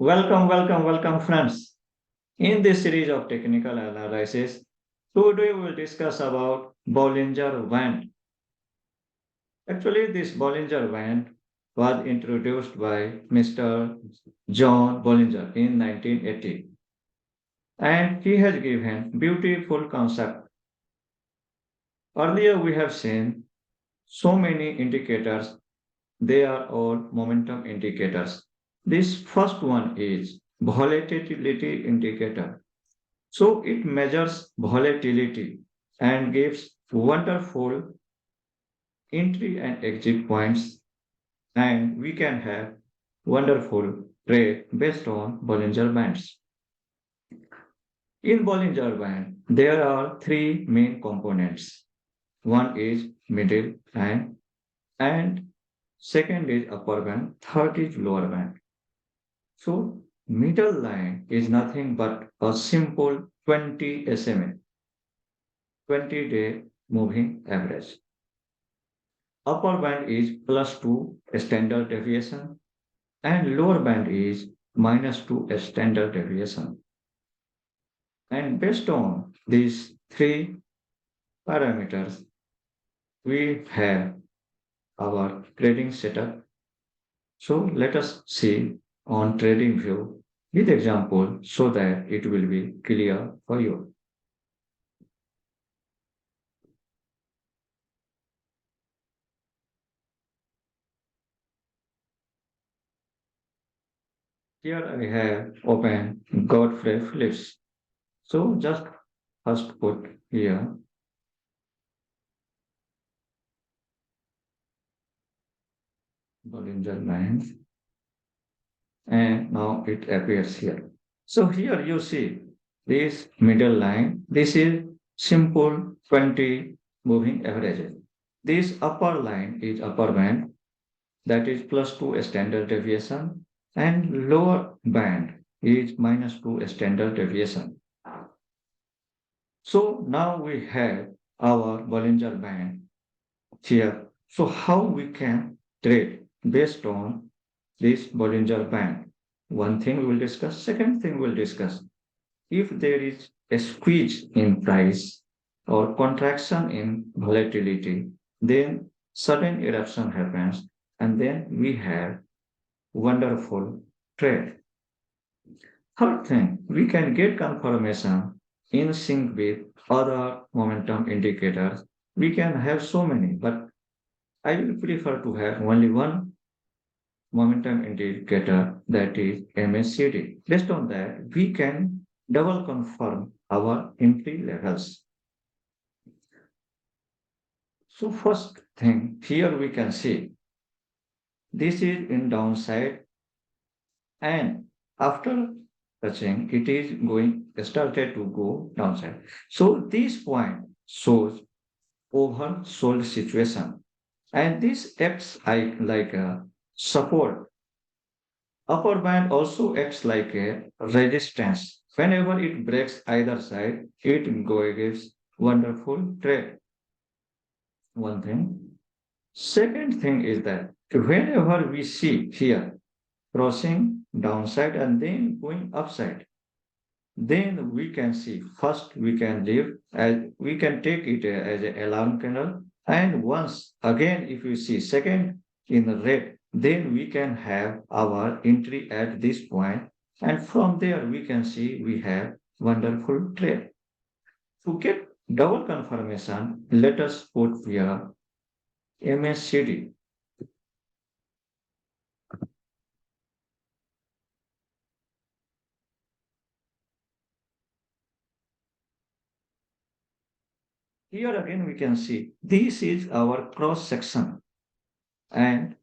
Welcome, friends. In this series of technical analysis, today we will discuss about Bollinger Band. Actually, this Bollinger Band was introduced by Mr. John Bollinger in 1980, and he has given beautiful concept. Earlier, we have seen so many indicators. They are all momentum indicators. This first one is volatility indicator. So it measures volatility and gives wonderful entry and exit points, and we can have wonderful trade based on Bollinger Bands. In Bollinger Band, there are three main components. One is middle and second is upper band, third is lower band. So middle line is nothing but a simple 20 SMA, 20-day moving average. Upper band is plus 2 standard deviation and lower band is minus 2 standard deviation. And based on these three parameters, we have our trading setup. So let us see on trading view with example so that it will be clear for you. Here I have open Godfrey Phillips. So just first put here Bollinger Bands and now it appears here. So here you see this middle line. This is simple 20 moving averages. This upper line is upper band that is plus 2 standard deviation and lower band is minus 2 standard deviation. So now we have our Bollinger Band here. So how we can trade based on this Bollinger Band? One thing we will discuss. Second thing we'll discuss. If there is a squeeze in price or contraction in volatility, then sudden eruption happens and then we have wonderful trade. Third thing, we can get confirmation in sync with other momentum indicators. We can have so many, but I will prefer to have only one momentum indicator that is MACD. Based on that, we can double confirm our entry levels. So first thing here we can see this is in downside and after touching it is going started to go downside. So this point shows oversold situation and this acts like a support. Upper band also acts like a resistance. Whenever it breaks either side, it gives wonderful trade. One thing. Second thing is that whenever we see here crossing downside and then going upside, then we can see first we can leave as we can take it as an alarm candle and once again if you see second in the red then we can have our entry at this point and from there we can see we have wonderful trade. To get double confirmation let us put here MACD. Here again we can see this is our cross section and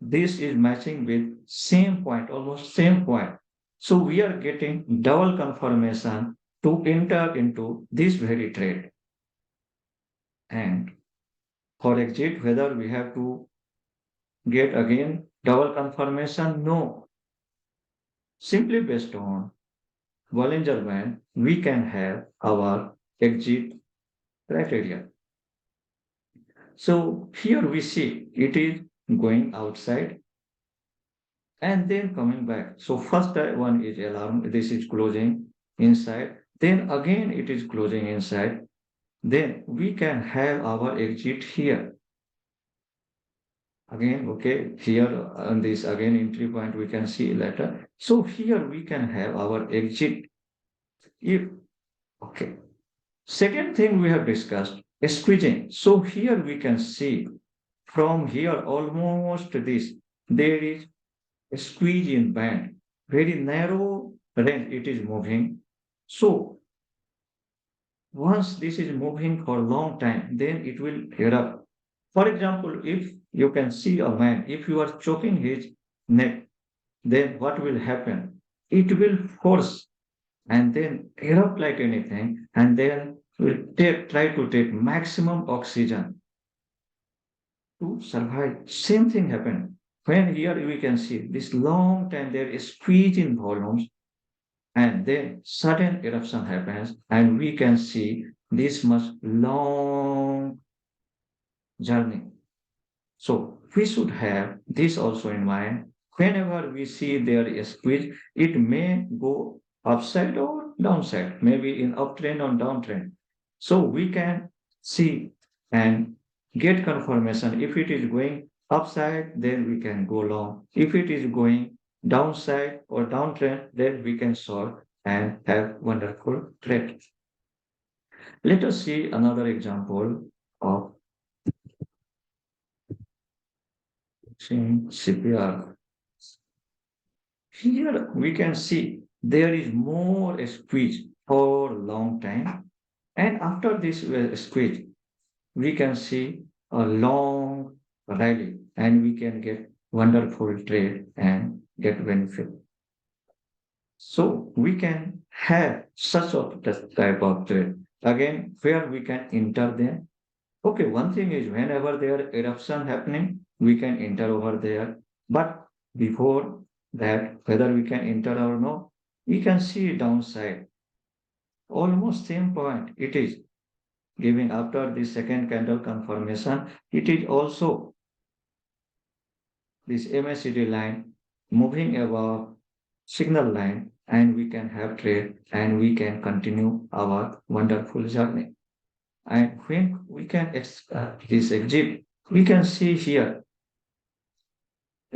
this is matching with same point, almost same point. So we are getting double confirmation to enter into this very trade. And for exit, whether we have to get again double confirmation, no. Simply based on Bollinger Band, we can have our exit criteria. So here we see it is going outside and then coming back. So first one is alarm, this is closing inside, then again it is closing inside, then we can have our exit here. Again, okay, here on this again entry point we can see later. So here we can have our exit if, okay. Second thing we have discussed, squeezing. So here we can see from here almost this, there is a squeeze in band, very narrow range it is moving. So once this is moving for a long time, then it will erupt. For example, if you can see a man, if you are choking his neck, then what will happen? It will force and then erupt like anything, and then will try to take maximum oxygen to survive. Same thing happened. When here we can see this long time there is squeeze in volumes, and then sudden eruption happens, and we can see this much long journey. So we should have this also in mind. Whenever we see there is squeeze, it may go upside or downside, maybe in uptrend or downtrend. So we can see and get confirmation. If it is going upside, then we can go long. If it is going downside or downtrend, then we can short and have wonderful trade. Let us see another example of CPR. Here we can see there is more squeeze for long time. And after this squeeze, we can see a long rally and we can get wonderful trade and get benefit. So we can have such of this type of trade. Again, where we can enter them. Okay, one thing is whenever there eruption happening, we can enter over there. But before that, whether we can enter or no, we can see downside. Almost same point it is giving after the second candle confirmation. It is also this MACD line moving above signal line, and we can have trade and we can continue our wonderful journey. And when we can this exit, we can see here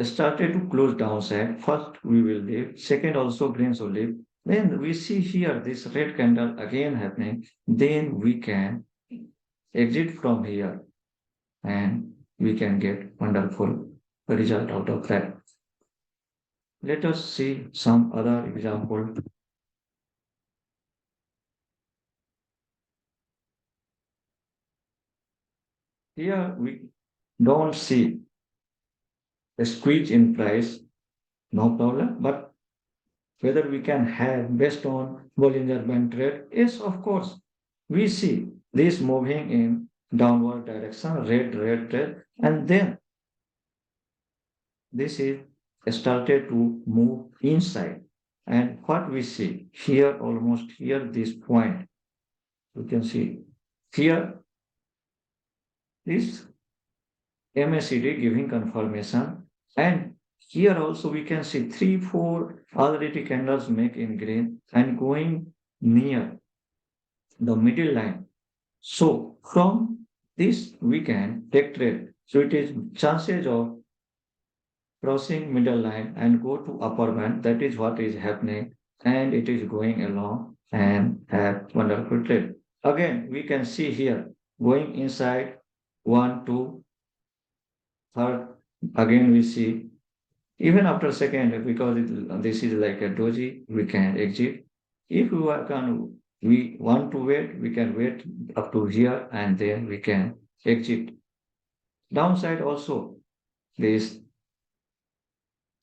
started to close downside. First we will leave, second also greens will leave. Then we see here this red candle again happening. Then we can exit from here and we can get wonderful result out of that. Let us see some other example. Here we don't see a squeeze in price, no problem, but whether we can have based on Bollinger Band trade? Yes, of course. We see this moving in downward direction, red trade, and then this is started to move inside. And what we see here, almost here, this point, you can see here, this MACD giving confirmation, and here also we can see 3, 4 already candles make in green and going near the middle line. So from this we can take trade. So it is chances of crossing middle line and go to upper band. That is what is happening, and it is going along and have wonderful trade. Again, we can see here going inside one, two, third. Again, we see even after second because this is like a doji, we can exit. If we want to wait, we can wait up to here and then we can exit. Downside also, this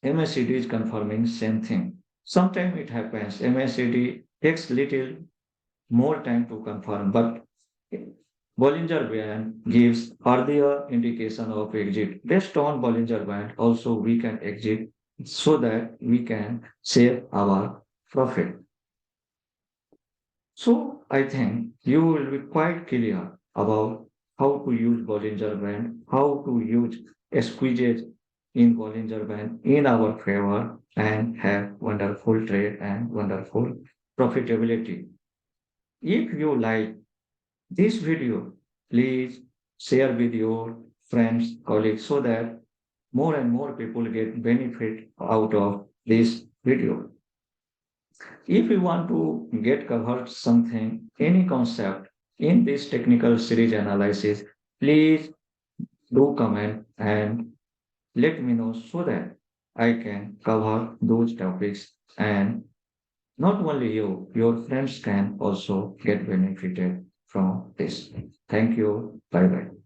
MACD is confirming same thing. Sometimes it happens, MACD takes little more time to confirm, but Bollinger Band gives earlier indication of exit. Based on Bollinger Band, also we can exit so that we can save our profit. So I think you will be quite clear about how to use Bollinger Band, how to use squeezes, in Bollinger Band in our favor and have wonderful trade and wonderful profitability. If you like this video, please share with your friends, colleagues so that more and more people get benefit out of this video. If you want to get covered something, any concept in this technical series analysis, please do comment and let me know so that I can cover those topics and not only you, your friends can also get benefited from this. Thank you. Bye bye.